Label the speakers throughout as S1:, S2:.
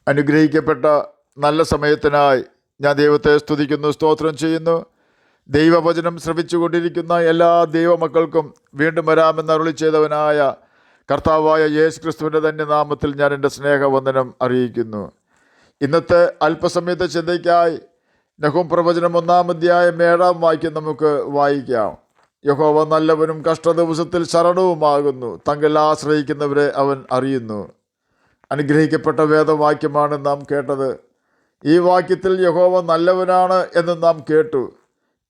S1: അനുഗ്രഹിക്കപ്പെട്ട നല്ല സമയത്തിനായി ഞാൻ ദൈവത്തെ സ്തുതിക്കുന്നു, സ്തോത്രം ചെയ്യുന്നു. ദൈവവചനം ശ്രവിച്ചുകൊണ്ടിരിക്കുന്ന എല്ലാ ദൈവമക്കൾക്കും വീണ്ടും വരാമെന്ന് അരുളി ചെയ്തവനായ കർത്താവായ യേശു ക്രിസ്തുവിൻ്റെ തന്നെ നാമത്തിൽ ഞാൻ എൻ്റെ സ്നേഹവന്ദനം അറിയിക്കുന്നു. ഇന്നത്തെ അല്പസമയത്തെ ചിന്തയ്ക്കായി നഹൂം പ്രവചനം 1-ാം അധ്യായം 7-ാം വാക്യം നമുക്ക് വായിക്കാം. യഹോവ നല്ലവനും കഷ്ടദിവസത്തിൽ ശരണവുമാകുന്നു, തങ്ങൾ ആശ്രയിക്കുന്നവരെ അവൻ അറിയുന്നു. അനുഗ്രഹിക്കപ്പെട്ട വേദവാക്യമാണ് നാം കേട്ടത്. ഈ വാക്യത്തിൽ യഹോവ നല്ലവനാണ് എന്ന് നാം കേട്ടു.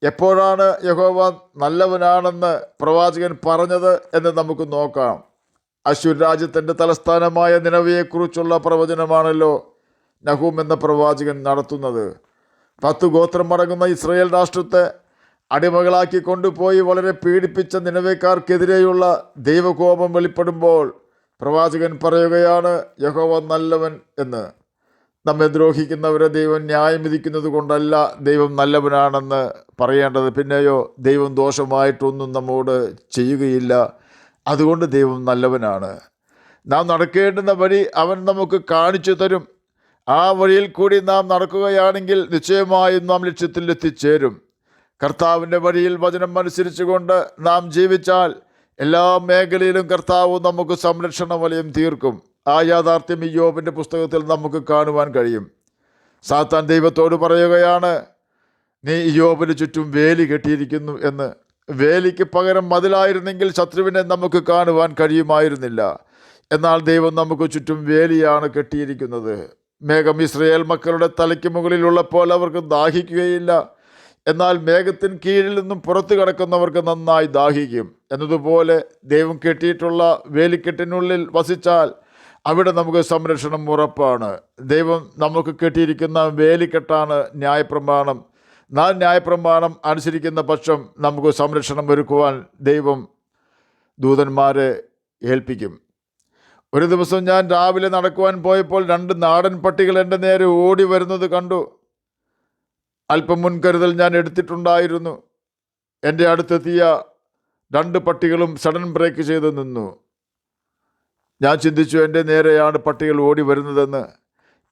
S1: എപ്പോഴാണ് യഹോവ നല്ലവനാണെന്ന് പ്രവാചകൻ പറഞ്ഞത് എന്ന് നമുക്ക് നോക്കാം. അശ്ശൂർ രാജ്യത്തിൻ്റെ തലസ്ഥാനമായ നിനവയെക്കുറിച്ചുള്ള പ്രവചനമാണല്ലോ നഹൂം എന്ന പ്രവാചകൻ നടത്തുന്നത്. 10 ഗോത്രം അടങ്ങുന്ന ഇസ്രായേൽ രാഷ്ട്രത്തെ അടിമകളാക്കി കൊണ്ടുപോയി വളരെ പീഡിപ്പിച്ച നിനവേക്കാർക്കെതിരെയുള്ള ദൈവകോപം വെളിപ്പെടുമ്പോൾ പ്രവാചകൻ പറയുകയാണ് യഹോവ നല്ലവൻ എന്ന്. നമ്മെ ദ്രോഹിക്കുന്നവരെ ദൈവം ന്യായം വിധിക്കുന്നത് കൊണ്ടല്ല ദൈവം നല്ലവനാണെന്ന് പറയേണ്ടത്. പിന്നെയോ ദൈവം ദോഷമായിട്ടൊന്നും നമ്മോട് ചെയ്യുകയില്ല, അതുകൊണ്ട് ദൈവം നല്ലവനാണ്. നാം നടക്കേണ്ടുന്ന വഴി അവൻ നമുക്ക് കാണിച്ചു തരും. ആ വഴിയിൽ കൂടി നാം നടക്കുകയാണെങ്കിൽ നിശ്ചയമായും നാം ലക്ഷ്യത്തിൽ എത്തിച്ചേരും. കർത്താവിൻ്റെ വഴിയിൽ വചനം അനുസരിച്ചുകൊണ്ട് നാം ജീവിച്ചാൽ എല്ലാ മേഖലയിലും കർത്താവ് നമുക്ക് സംരക്ഷണ വലയം തീർക്കും. ആ യാഥാർത്ഥ്യം ഇയ്യോബിൻ്റെ പുസ്തകത്തിൽ നമുക്ക് കാണുവാൻ കഴിയും. സാത്താൻ ദൈവത്തോട് പറയുകയാണ്, നീ ഇയ്യോബിന് ചുറ്റും വേലി കെട്ടിയിരിക്കുന്നു എന്ന്. വേലിക്ക് പകരം മതിലായിരുന്നെങ്കിൽ ശത്രുവിനെ നമുക്ക് കാണുവാൻ കഴിയുമായിരുന്നില്ല. എന്നാൽ ദൈവം നമുക്ക് ചുറ്റും വേലിയാണ് കെട്ടിയിരിക്കുന്നത്. മേഘം ഇസ്രായേൽ മക്കളുടെ തലയ്ക്ക് മുകളിലുള്ളപ്പോൾ അവർക്ക് ദാഹിക്കുകയില്ല. എന്നാൽ മേഘത്തിന് കീഴിൽ നിന്നും പുറത്തു കിടക്കുന്നവർക്ക് നന്നായി ദാഹിക്കും എന്നതുപോലെ ദൈവം കെട്ടിയിട്ടുള്ള വേലിക്കെട്ടിനുള്ളിൽ വസിച്ചാൽ അവിടെ നമുക്ക് സംരക്ഷണം ഉറപ്പാണ്. ദൈവം നമുക്ക് കെട്ടിയിരിക്കുന്ന വേലിക്കെട്ടാണ് ന്യായപ്രമാണം. നാം ന്യായപ്രമാണം അനുസരിക്കുന്ന പക്ഷം നമുക്ക് സംരക്ഷണം ഒരുക്കുവാൻ ദൈവം ദൂതന്മാരെ ഏൽപ്പിക്കും. ഒരു ദിവസം ഞാൻ രാവിലെ നടക്കുവാൻ പോയപ്പോൾ 2 നാടൻ പട്ടികൾ എൻ്റെ നേരെ ഓടി വരുന്നത് കണ്ടു. അല്പം മുൻകരുതൽ ഞാൻ എടുത്തിട്ടുണ്ടായിരുന്നു. എൻ്റെ അടുത്തെത്തിയ 2 പട്ടികളും സഡൻ ബ്രേക്ക് ചെയ്ത് നിന്നു. ഞാൻ ചിന്തിച്ചു, എൻ്റെ നേരെയാണ് പട്ടികൾ ഓടി വരുന്നതെന്ന്.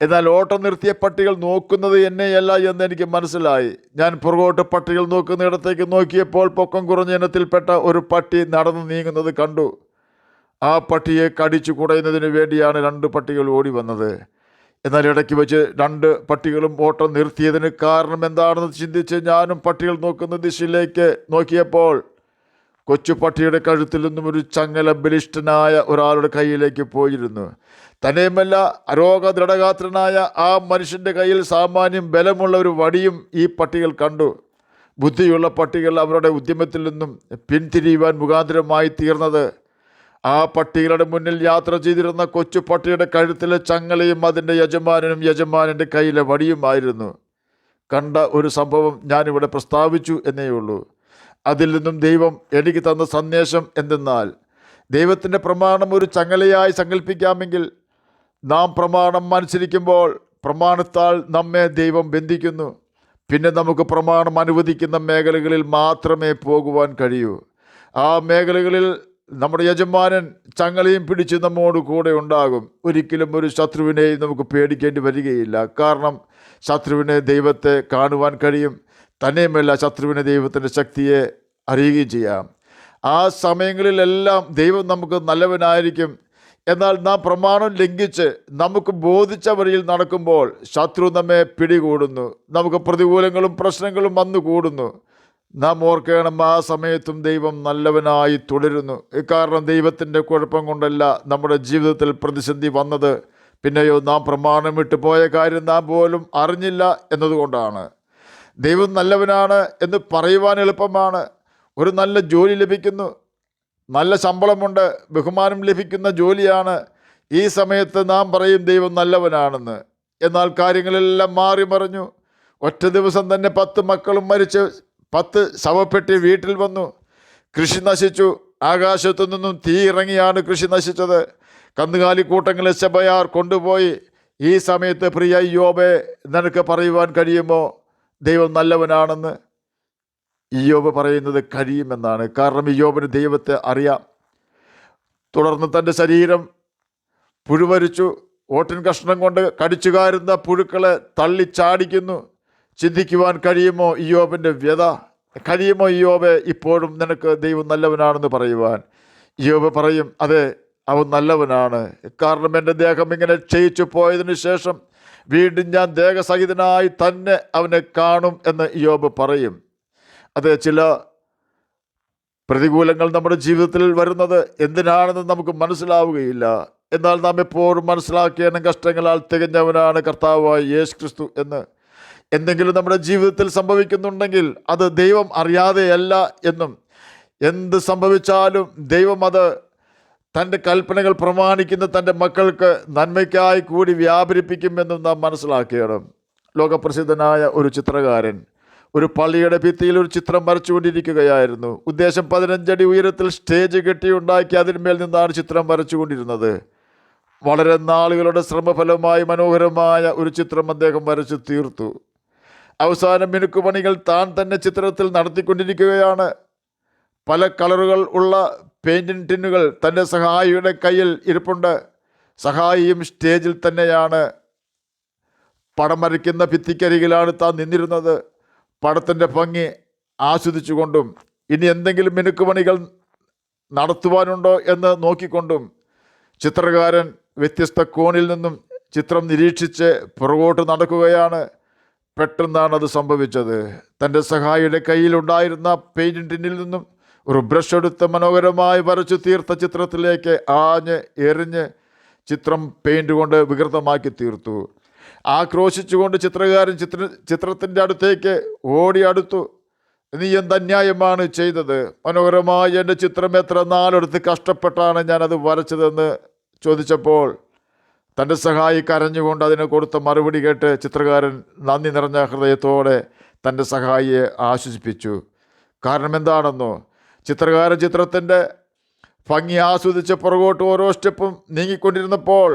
S1: എന്നാൽ ഓട്ടം നിർത്തിയ പട്ടികൾ നോക്കുന്നത് എന്നെയല്ല എന്ന് എനിക്ക് മനസ്സിലായി. ഞാൻ പുറകോട്ട് പട്ടികൾ നോക്കുന്നിടത്തേക്ക് നോക്കിയപ്പോൾ പൊക്കം കുറഞ്ഞ ഇനത്തിൽപ്പെട്ട ഒരു പട്ടി നടന്നു നീങ്ങുന്നത് കണ്ടു. ആ പട്ടിയെ കടിച്ചു കുടയുന്നതിന് വേണ്ടിയാണ് 2 പട്ടികൾ ഓടി വന്നത്. എന്നാൽ ഇടയ്ക്ക് വെച്ച് 2 പട്ടികളും ഓട്ടം നിർത്തിയതിന് കാരണം എന്താണെന്ന് ചിന്തിച്ച് ഞാനും പട്ടികൾ നോക്കുന്ന ദിശയിലേക്ക് നോക്കിയപ്പോൾ കൊച്ചു പട്ടിയുടെ കഴുത്തിൽ നിന്നും ഒരു ചങ്ങല ബലിഷ്ഠനായ ഒരാളുടെ കയ്യിലേക്ക് പോയിരുന്നു. തന്നെയുമല്ല, അരോഗ ദൃഢഗാത്രനായ ആ മനുഷ്യൻ്റെ കയ്യിൽ സാമാന്യം ബലമുള്ള ഒരു വടിയും ഈ പട്ടികൾ കണ്ടു. ബുദ്ധിയുള്ള പട്ടികൾ അവരുടെ ഉദ്യമത്തിൽ നിന്നും പിന്തിരിയുവാൻ മുഖാന്തരമായി തീർന്നത് ആ പട്ടികളുടെ മുന്നിൽ യാത്ര ചെയ്തിരുന്ന കൊച്ചു പട്ടിയുടെ കഴുത്തിലെ ചങ്ങലയും അതിൻ്റെ യജമാനനും യജമാനൻ്റെ കയ്യിലെ വടിയുമായിരുന്നു. കണ്ട ഒരു സംഭവം ഞാനിവിടെ പ്രസ്താവിച്ചു എന്നേ ഉള്ളൂ. അതിൽ നിന്നും ദൈവം എനിക്ക് തന്ന സന്ദേശം എന്തെന്നാൽ, ദൈവത്തിൻ്റെ പ്രമാണം ഒരു ചങ്ങലയായി സങ്കല്പിക്കാമെങ്കിൽ നാം പ്രമാണം അനുസരിക്കുമ്പോൾ പ്രമാണത്താൽ നമ്മെ ദൈവം ബന്ധിക്കുന്നു. പിന്നെ നമുക്ക് പ്രമാണം അനുവദിക്കുന്ന മേഖലകളിൽ മാത്രമേ പോകുവാൻ കഴിയൂ. ആ മേഖലകളിൽ നമ്മുടെ യജമാനൻ ചങ്ങലയും പിടിച്ച് നമ്മോട് കൂടെ ഉണ്ടാകും. ഒരിക്കലും ഒരു ശത്രുവിനെയും നമുക്ക് പേടിക്കേണ്ടി വരികയില്ല. കാരണം ശത്രുവിനെ ദൈവത്തെ കാണുവാൻ കഴിയും. തന്നെയുമല്ല, ശത്രുവിനെ ദൈവത്തിൻ്റെ ശക്തിയെ അറിയുകയും ചെയ്യാം. ആ സമയങ്ങളിലെല്ലാം ദൈവം നമുക്ക് നല്ലവനായിരിക്കും. എന്നാൽ നാം പ്രമാണം ലംഘിച്ച് നമുക്ക് ബോധിച്ച വഴിയിൽ നടക്കുമ്പോൾ ശത്രു നമ്മെ പിടികൂടുന്നു. നമുക്ക് പ്രതികൂലങ്ങളും പ്രശ്നങ്ങളും വന്നു കൂടുന്നു. നാം ഓർക്കണം, ആ സമയത്തും ദൈവം നല്ലവനായി തുടരുന്നു. കാരണം ദൈവത്തിൻ്റെ കുഴപ്പം കൊണ്ടല്ല നമ്മുടെ ജീവിതത്തിൽ പ്രതിസന്ധി വന്നത്. പിന്നെയോ നാം പ്രമാണം വിട്ടു പോയ കാര്യം നാം പോലും അറിഞ്ഞില്ല എന്നതുകൊണ്ടാണ്. ദൈവം നല്ലവനാണ് എന്ന് പറയുവാൻ എളുപ്പമാണ്. ഒരു നല്ല ജോലി ലഭിക്കുന്നു, നല്ല ശമ്പളമുണ്ട്, ബഹുമാനം ലഭിക്കുന്ന ജോലിയാണ്. ഈ സമയത്ത് നാം പറയും ദൈവം നല്ലവനാണെന്ന്. എന്നാൽ കാര്യങ്ങളെല്ലാം മാറി മറിഞ്ഞു. ഒറ്റ ദിവസം തന്നെ 10 മക്കളും മരിച്ച് 10 ശവപ്പെട്ടി വീട്ടിൽ വന്നു. കൃഷി നശിച്ചു. ആകാശത്തു നിന്നും തീ ഇറങ്ങിയാണ് കൃഷി നശിച്ചത്. കന്നുകാലിക്കൂട്ടങ്ങളെ ശബയാർ കൊണ്ടുപോയി. ഈ സമയത്ത് പ്രിയ ഇയ്യോബേ, നിനക്ക് പറയുവാൻ കഴിയുമോ ദൈവം നല്ലവനാണെന്ന്? ഇയ്യോബ് പറയുന്നത് കഴിയുമെന്നാണ്. കാരണം ഇയ്യോബിന് ദൈവത്തെ അറിയാം. തുടർന്ന് തൻ്റെ ശരീരം പുഴുവരിച്ചു. ഓട്ടിൻ കഷ്ണം കൊണ്ട് കടിച്ചുകാരുന്ന പുഴുക്കളെ തള്ളിച്ചാടിക്കുന്നു. ചിന്തിക്കുവാൻ കഴിയുമോ ഇയ്യോബിൻ്റെ വ്യത? കഴിയുമോ ഇയ്യോബെ ഇപ്പോഴും നിനക്ക് ദൈവം നല്ലവനാണെന്ന് പറയുവാൻ? ഇയ്യോബ് പറയും, അതെ, അവൻ നല്ലവനാണ്. കാരണം എൻ്റെ ദേഹം ഇങ്ങനെ ക്ഷയിച്ചു പോയതിനു ശേഷം വീണ്ടും ഞാൻ ദേഹസഹിതനായി തന്നെ അവനെ കാണും എന്ന് ഇയ്യോബ് പറയും. അതെ, ചില പ്രതികൂലങ്ങൾ നമ്മുടെ ജീവിതത്തിൽ വരുന്നത് എന്തിനാണെന്ന് നമുക്ക് മനസ്സിലാവുകയില്ല. എന്നാൽ നാം എപ്പോഴും മനസ്സിലാക്കിയ കഷ്ടങ്ങളാൽ തികഞ്ഞവനാണ് കർത്താവായ യേശു ക്രിസ്തു എന്ന്. എന്തെങ്കിലും നമ്മുടെ ജീവിതത്തിൽ സംഭവിക്കുന്നുണ്ടെങ്കിൽ അത് ദൈവം അറിയാതെയല്ല എന്നും, എന്ത് സംഭവിച്ചാലും ദൈവം അത് തൻ്റെ കൽപ്പനകൾ പ്രമാണിക്കുന്ന തൻ്റെ മക്കൾക്ക് നന്മയ്ക്കായി കൂടി വ്യാപരിപ്പിക്കുമെന്നും നാം മനസ്സിലാക്കണം. ലോകപ്രസിദ്ധനായ ഒരു ചിത്രകാരൻ ഒരു പള്ളിയുടെ ഭിത്തിയിൽ ഒരു ചിത്രം വരച്ചുകൊണ്ടിരിക്കുകയായിരുന്നു. ഉദ്ദേശം 15 അടി ഉയരത്തിൽ സ്റ്റേജ് കെട്ടിയുണ്ടാക്കി അതിന്മേൽ നിന്നാണ് ചിത്രം വരച്ചുകൊണ്ടിരുന്നത്. വളരെ നാളുകളുടെ ശ്രമഫലമായി മനോഹരമായ ഒരു ചിത്രം അദ്ദേഹം വരച്ചു തീർത്തു. അവസാനം മിനുക്കുപണികൾ താൻ തന്നെ ചിത്രത്തിൽ നടത്തിക്കൊണ്ടിരിക്കുകയാണ്. പല കളറുകൾ ഉള്ള പെയിൻറ്റിംഗ് ടിന്നുകൾ തൻ്റെ സഹായിയുടെ കയ്യിൽ ഇരിപ്പുണ്ട്. സഹായിയും സ്റ്റേജിൽ തന്നെയാണ്. പടം വരയ്ക്കുന്ന ഭിത്തിക്കരികിലാണ് താൻ നിന്നിരുന്നത്. പടത്തിൻ്റെ ഭംഗി ആസ്വദിച്ചുകൊണ്ടും ഇനി എന്തെങ്കിലും മിനുക്കുപണികൾ നടത്തുവാനുണ്ടോ എന്ന് നോക്കിക്കൊണ്ടും ചിത്രകാരൻ വ്യത്യസ്ത കോണിൽ നിന്നും ചിത്രം നിരീക്ഷിച്ച് പുറകോട്ട് നടക്കുകയാണ്. പെട്ടെന്നാണ് അത് സംഭവിച്ചത്. തൻ്റെ സഹായിയുടെ കയ്യിലുണ്ടായിരുന്ന പെയിൻറ്റിംഗ് ടിന്നിൽ നിന്നും ഒരു ബ്രഷ് എടുത്ത് മനോഹരമായി വരച്ചു തീർത്ത ചിത്രത്തിലേക്ക് ആഞ്ഞ് എറിഞ്ഞ് ചിത്രം പെയിൻറ് കൊണ്ട് വികൃതമാക്കി തീർത്തു. ആക്രോശിച്ചുകൊണ്ട് ചിത്രകാരൻ ചിത്രത്തിൻ്റെ അടുത്തേക്ക് ഓടി അടുത്തു. നീ എന്തന്യായമാണ് ചെയ്തത്? മനോഹരമായ എൻ്റെ ചിത്രം എത്ര നാളെടുത്ത് കഷ്ടപ്പെട്ടാണ് ഞാനത് വരച്ചതെന്ന് ചോദിച്ചപ്പോൾ തൻ്റെ സഹായി കരഞ്ഞുകൊണ്ട് അതിന് കൊടുത്ത മറുപടി കേട്ട് ചിത്രകാരൻ നന്ദി നിറഞ്ഞ ഹൃദയത്തോടെ തൻ്റെ സഹായിയെ ആശ്വസിപ്പിച്ചു. കാരണം എന്താണെന്നോ, ചിത്രകാരൻ ചിത്രത്തിൻ്റെ ഭംഗി ആസ്വദിച്ച് പുറകോട്ട് ഓരോ സ്റ്റെപ്പും നീങ്ങിക്കൊണ്ടിരുന്നപ്പോൾ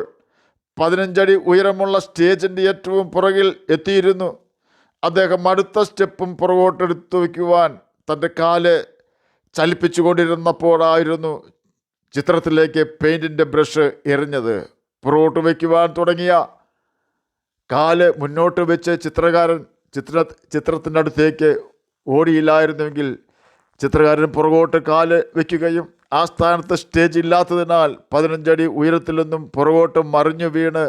S1: 15 അടി ഉയരമുള്ള സ്റ്റേജിൻ്റെ ഏറ്റവും പുറകിൽ എത്തിയിരുന്നു. അദ്ദേഹം അടുത്ത സ്റ്റെപ്പും പുറകോട്ടെടുത്തു വയ്ക്കുവാൻ തൻ്റെ കാല് ചലിപ്പിച്ചു കൊണ്ടിരുന്നപ്പോഴായിരുന്നു ചിത്രത്തിലേക്ക് പെയിൻറ്റിൻ്റെ ബ്രഷ് എറിഞ്ഞത്. പുറകോട്ട് വയ്ക്കുവാൻ തുടങ്ങിയ കാല് മുന്നോട്ട് വെച്ച് ചിത്രകാരൻ ചിത്രത്തിൻ്റെ അടുത്തേക്ക് ഓടിയില്ലായിരുന്നുവെങ്കിൽ ചിത്രകാരൻ പുറകോട്ട് കാല് വയ്ക്കുകയും ആ സ്ഥാനത്ത് സ്റ്റേജ് ഇല്ലാത്തതിനാൽ 15 അടി ഉയരത്തിൽ നിന്നും പുറകോട്ട് മറിഞ്ഞു വീണ്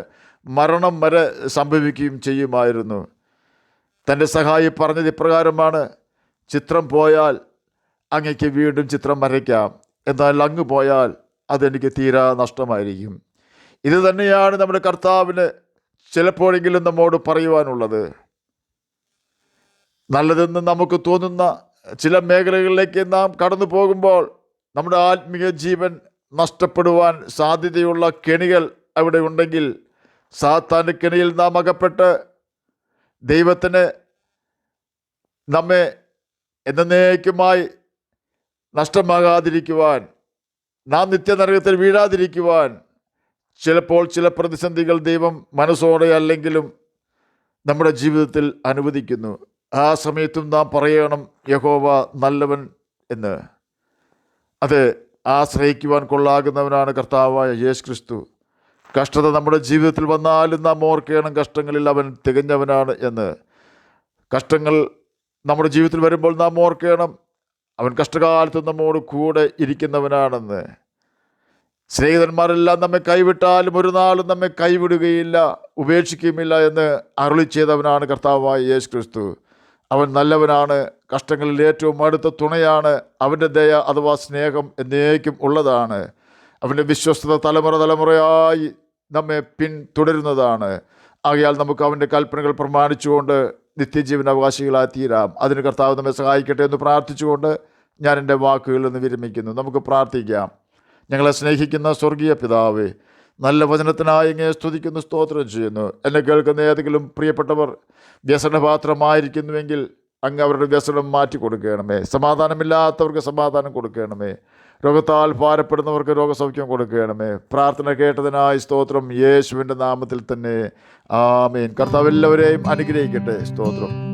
S1: മരണം വരെ സംഭവിക്കുകയും ചെയ്യുമായിരുന്നു. തൻ്റെ സഹായി പറഞ്ഞത് ഇപ്രകാരമാണ്: ചിത്രം പോയാൽ അങ്ങയ്ക്ക് വീണ്ടും ചിത്രം വരയ്ക്കാം, എന്നാൽ അങ്ങ് പോയാൽ അതെനിക്ക് തീരാ നഷ്ടമായിരിക്കും. ഇത് തന്നെയാണ് നമ്മുടെ കർത്താവിന് ചിലപ്പോഴെങ്കിലും നമ്മോട് പറയുവാനുള്ളത്. നല്ലതെന്ന് നമുക്ക് തോന്നുന്ന ചില മേഖലകളിലേക്ക് നാം കടന്നു പോകുമ്പോൾ നമ്മുടെ ആത്മീയ ജീവൻ നഷ്ടപ്പെടുവാൻ സാധ്യതയുള്ള കെണികൾ അവിടെ ഉണ്ടെങ്കിൽ സാത്താൻ്റെ കെണിയിൽ നാം അകപ്പെട്ട് ദൈവത്തിന് നമ്മെ എന്നേക്കുമായി നഷ്ടമാകാതിരിക്കുവാൻ, നാം നിത്യനരകത്തിൽ വീഴാതിരിക്കുവാൻ ചിലപ്പോൾ ചില പ്രതിസന്ധികൾ ദൈവം മനസ്സോടെ അല്ലെങ്കിലും നമ്മുടെ ജീവിതത്തിൽ അനുവദിക്കുന്നു. ആ സമയത്തും നാം പറയണം, യഹോവ നല്ലവൻ എന്ന്. അത് ആശ്രയിക്കുവാൻ കൊള്ളാകുന്നവനാണ് കർത്താവായ യേശു ക്രിസ്തു. കഷ്ടത നമ്മുടെ ജീവിതത്തിൽ വന്നാലും നാം ഓർക്കണം, കഷ്ടങ്ങളിൽ അവൻ തികഞ്ഞവനാണ് എന്ന്. കഷ്ടങ്ങൾ നമ്മുടെ ജീവിതത്തിൽ വരുമ്പോൾ നാം ഓർക്കണം, അവൻ കഷ്ടകാലത്ത് നമ്മോട് കൂടെ ഇരിക്കുന്നവനാണെന്ന്. സ്നേഹിതന്മാരെല്ലാം നമ്മെ കൈവിട്ടാലും ഒരു നാളും നമ്മെ കൈവിടുകയില്ല, ഉപേക്ഷിക്കുകയുമില്ല എന്ന് അരുളി ചെയ്തവനാണ് കർത്താവായ യേശു ക്രിസ്തു. അവൻ നല്ലവനാണ്, കഷ്ടങ്ങളിൽ ഏറ്റവും അടുത്ത തുണയാണ്. അവൻ്റെ ദയ അഥവാ സ്നേഹം എന്നേക്കും ഉള്ളതാണ്. അവൻ്റെ വിശ്വസ്തത തലമുറയായി നമ്മെ പിന്തുടരുന്നതാണ്. ആകയാൽ നമുക്ക് അവൻ്റെ കൽപ്പനകൾ പ്രമാണിച്ചുകൊണ്ട് നിത്യജീവൻ അവകാശികളായി തീരാം. അതിന് കർത്താവ് നമ്മെ സഹായിക്കട്ടെ എന്ന് പ്രാർത്ഥിച്ചുകൊണ്ട് ഞാൻ എൻ്റെ വാക്കുകളിൽ നിന്ന് വിരമിക്കുന്നു. നമുക്ക് പ്രാർത്ഥിക്കാം. ഞങ്ങളെ സ്നേഹിക്കുന്ന സ്വർഗീയ പിതാവേ, നല്ല വചനത്തിനായി ഇങ്ങനെ സ്തുതിക്കുന്നു, സ്തോത്രം ചെയ്യുന്നു. എന്നെ കേൾക്കുന്ന ഏതെങ്കിലും പ്രിയപ്പെട്ടവർ വ്യസനപാത്രമായിരിക്കുന്നുവെങ്കിൽ അങ്ങ് അവരുടെ വ്യസനം മാറ്റി കൊടുക്കണമേ. സമാധാനമില്ലാത്തവർക്ക് സമാധാനം കൊടുക്കണമേ. രോഗത്താൽ ഭാരപ്പെടുന്നവർക്ക് രോഗസൗഖ്യം കൊടുക്കണമേ. പ്രാർത്ഥന കേട്ടതിനായി സ്തോത്രം, യേശുവിൻ്റെ നാമത്തിൽ തന്നെ ആമേൻ. കർത്താവ് എല്ലാവരെയും അനുഗ്രഹിക്കട്ടെ. സ്തോത്രം.